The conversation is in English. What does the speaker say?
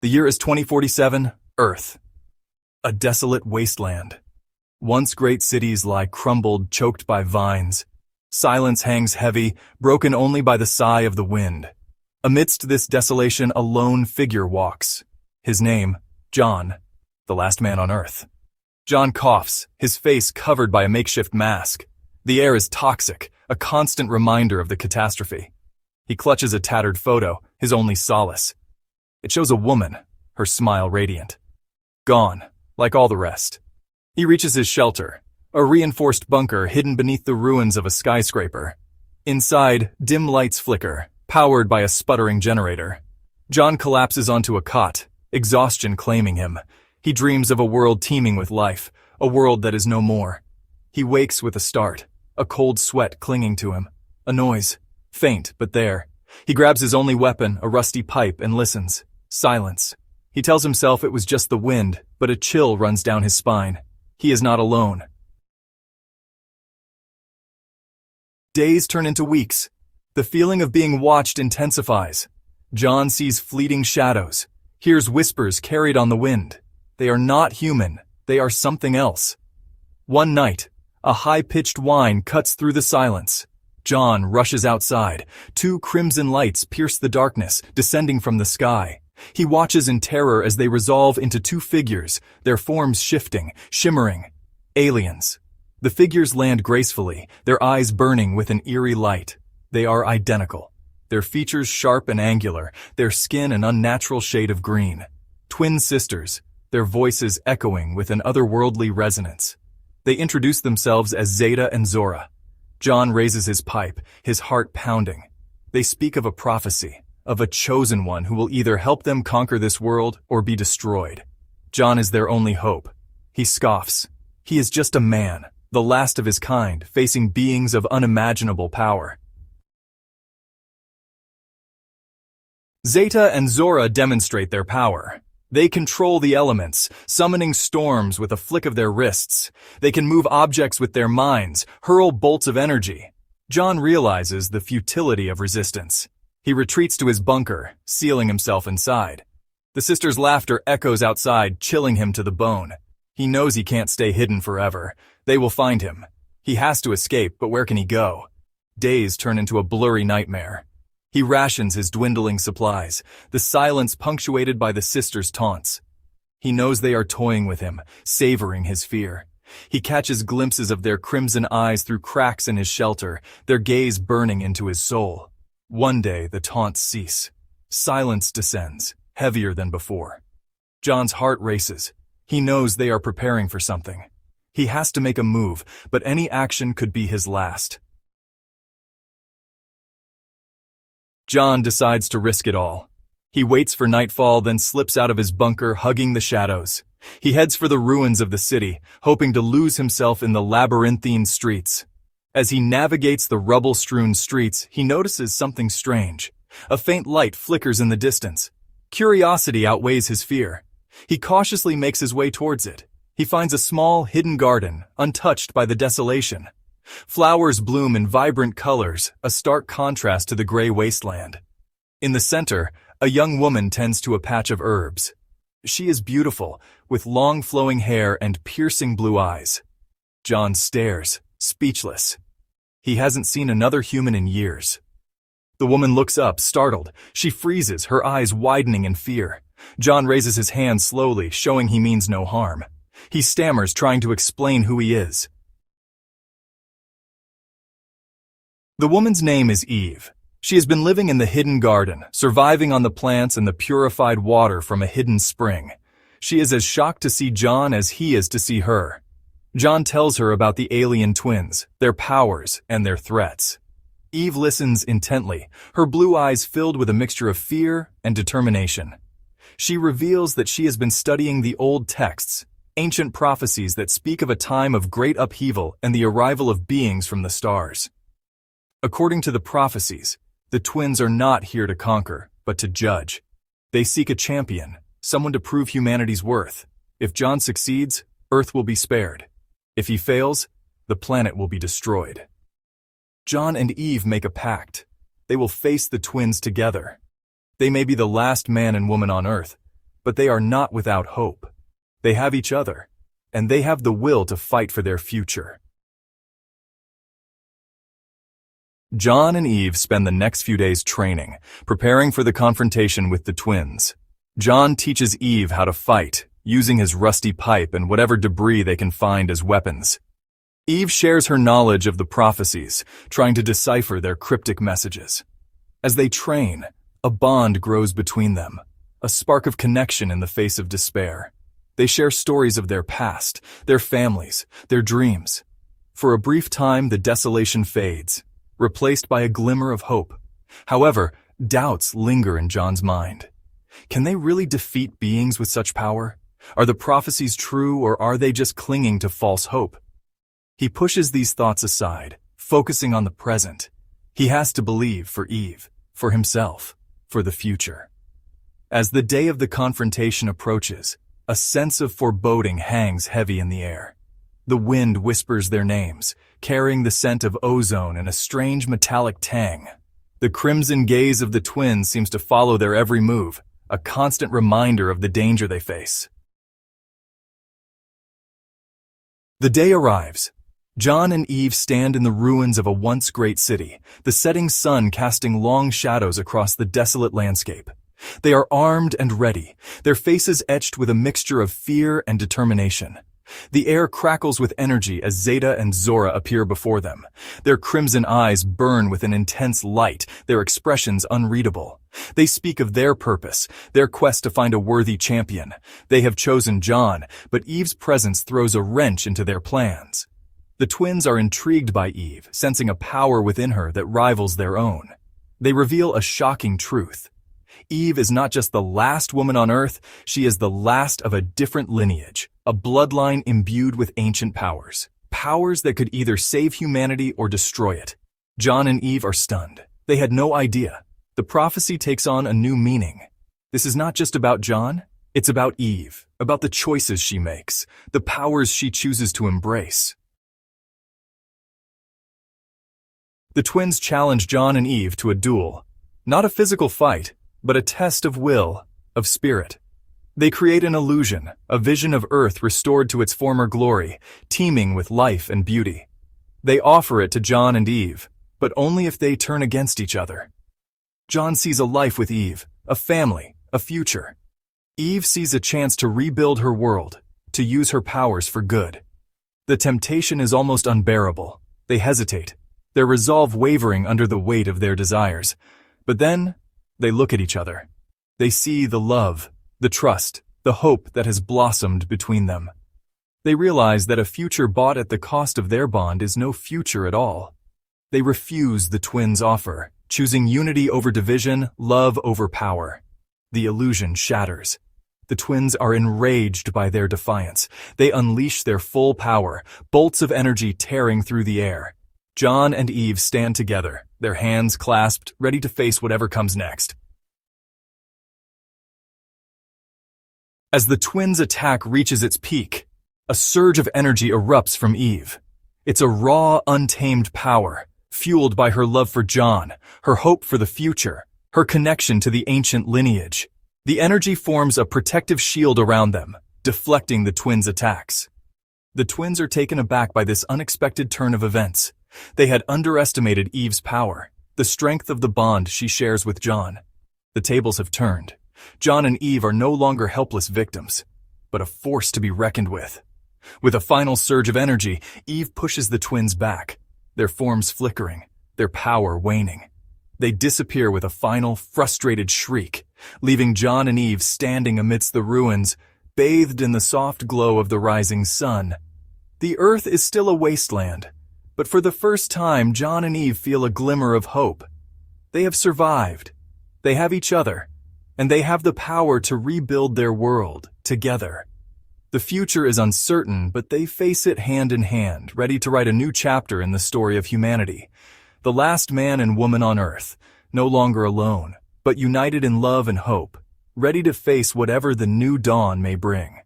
The year is 2047, Earth. A desolate wasteland. Once great cities lie crumbled, choked by vines. Silence hangs heavy, broken only by the sigh of the wind. Amidst this desolation, a lone figure walks. His name, John, the last man on Earth. John coughs, his face covered by a makeshift mask. The air is toxic, a constant reminder of the catastrophe. He clutches a tattered photo, his only solace. It shows a woman, her smile radiant. Gone, like all the rest. He reaches his shelter, a reinforced bunker hidden beneath the ruins of a skyscraper. Inside, dim lights flicker, powered by a sputtering generator. John collapses onto a cot, exhaustion claiming him. He dreams of a world teeming with life, a world that is no more. He wakes with a start, a cold sweat clinging to him. A noise, faint but there. He grabs his only weapon, a rusty pipe, and listens. Silence. He tells himself it was just the wind, but a chill runs down his spine. He is not alone. Days turn into weeks. The feeling of being watched intensifies. John sees fleeting shadows, hears whispers carried on the wind. They are not human. They are something else. One night, a high-pitched whine cuts through the silence. John rushes outside. Two crimson lights pierce the darkness, descending from the sky. He watches in terror as they resolve into two figures, their forms shifting, shimmering. Aliens. The figures land gracefully, their eyes burning with an eerie light. They are identical. Their features sharp and angular, their skin an unnatural shade of green. Twin sisters, their voices echoing with an otherworldly resonance. They introduce themselves as Zeta and Zora. John raises his pipe, his heart pounding. They speak of a prophecy, of a chosen one who will either help them conquer this world or be destroyed. John is their only hope. He scoffs. He is just a man, the last of his kind, facing beings of unimaginable power. Zeta and Zora demonstrate their power. They control the elements, summoning storms with a flick of their wrists. They can move objects with their minds, hurl bolts of energy. John realizes the futility of resistance. He retreats to his bunker, sealing himself inside. The sisters' laughter echoes outside, chilling him to the bone. He knows he can't stay hidden forever. They will find him. He has to escape, but where can he go? Days turn into a blurry nightmare. He rations his dwindling supplies, the silence punctuated by the sisters' taunts. He knows they are toying with him, savoring his fear. He catches glimpses of their crimson eyes through cracks in his shelter, their gaze burning into his soul. One day the taunts cease. Silence descends, heavier than before. John's heart races. He knows they are preparing for something. He has to make a move, but any action could be his last. John decides to risk it all. He waits for nightfall, then slips out of his bunker, hugging the shadows. He heads for the ruins of the city, hoping to lose himself in the labyrinthine streets. As he navigates the rubble-strewn streets, he notices something strange. A faint light flickers in the distance. Curiosity outweighs his fear. He cautiously makes his way towards it. He finds a small, hidden garden, untouched by the desolation. Flowers bloom in vibrant colors, a stark contrast to the gray wasteland. In the center, a young woman tends to a patch of herbs. She is beautiful, with long flowing hair and piercing blue eyes. John stares, speechless. He hasn't seen another human in years. The woman looks up, startled. She freezes, her eyes widening in fear. John raises his hand slowly, showing he means no harm. He stammers, trying to explain who he is. The woman's name is Eve. She has been living in the hidden garden, surviving on the plants and the purified water from a hidden spring. She is as shocked to see John as he is to see her. John tells her about the alien twins, their powers, and their threats. Eve listens intently, her blue eyes filled with a mixture of fear and determination. She reveals that she has been studying the old texts, ancient prophecies that speak of a time of great upheaval and the arrival of beings from the stars. According to the prophecies, the twins are not here to conquer, but to judge. They seek a champion, someone to prove humanity's worth. If John succeeds, Earth will be spared. If he fails, the planet will be destroyed. John and Eve make a pact. They will face the twins together. They may be the last man and woman on Earth, but they are not without hope. They have each other, and they have the will to fight for their future. John and Eve spend the next few days training, preparing for the confrontation with the twins. John teaches Eve how to fight, using his rusty pipe and whatever debris they can find as weapons. Eve shares her knowledge of the prophecies, trying to decipher their cryptic messages. As they train, a bond grows between them, a spark of connection in the face of despair. They share stories of their past, their families, their dreams. For a brief time, the desolation fades, replaced by a glimmer of hope. However, doubts linger in John's mind. Can they really defeat beings with such power? Are the prophecies true, or are they just clinging to false hope? He pushes these thoughts aside, focusing on the present. He has to believe for Eve, for himself, for the future. As the day of the confrontation approaches, a sense of foreboding hangs heavy in the air. The wind whispers their names, carrying the scent of ozone and a strange metallic tang. The crimson gaze of the twins seems to follow their every move, a constant reminder of the danger they face. The day arrives. John and Eve stand in the ruins of a once great city, the setting sun casting long shadows across the desolate landscape. They are armed and ready, their faces etched with a mixture of fear and determination. The air crackles with energy as Zeta and Zora appear before them. Their crimson eyes burn with an intense light, their expressions unreadable. They speak of their purpose, their quest to find a worthy champion. They have chosen John, but Eve's presence throws a wrench into their plans. The twins are intrigued by Eve, sensing a power within her that rivals their own. They reveal a shocking truth. Eve is not just the last woman on Earth, she is the last of a different lineage, a bloodline imbued with ancient powers. Powers that could either save humanity or destroy it. John and Eve are stunned. They had no idea. The prophecy takes on a new meaning. This is not just about John, it's about Eve, about the choices she makes, the powers she chooses to embrace. The twins challenge John and Eve to a duel. Not a physical fight, but a test of will, of spirit. They create an illusion, a vision of Earth restored to its former glory, teeming with life and beauty. They offer it to John and Eve, but only if they turn against each other. John sees a life with Eve, a family, a future. Eve sees a chance to rebuild her world, to use her powers for good. The temptation is almost unbearable. They hesitate, their resolve wavering under the weight of their desires. But then, they look at each other. They see the love, the trust, the hope that has blossomed between them. They realize that a future bought at the cost of their bond is no future at all. They refuse the twins' offer, choosing unity over division, love over power. The illusion shatters. The twins are enraged by their defiance. They unleash their full power, bolts of energy tearing through the air. John and Eve stand together, their hands clasped, ready to face whatever comes next. As the twins' attack reaches its peak, a surge of energy erupts from Eve. It's a raw, untamed power, fueled by her love for John, her hope for the future, her connection to the ancient lineage. The energy forms a protective shield around them, deflecting the twins' attacks. The twins are taken aback by this unexpected turn of events. They had underestimated Eve's power, the strength of the bond she shares with John. The tables have turned. John and Eve are no longer helpless victims, but a force to be reckoned with. With a final surge of energy, Eve pushes the twins back, their forms flickering, their power waning. They disappear with a final, frustrated shriek, leaving John and Eve standing amidst the ruins, bathed in the soft glow of the rising sun. The earth is still a wasteland, but for the first time, John and Eve feel a glimmer of hope. They have survived. They have each other, and they have the power to rebuild their world together. The future is uncertain, but they face it hand in hand, ready to write a new chapter in the story of humanity. The last man and woman on Earth, no longer alone, but united in love and hope, ready to face whatever the new dawn may bring.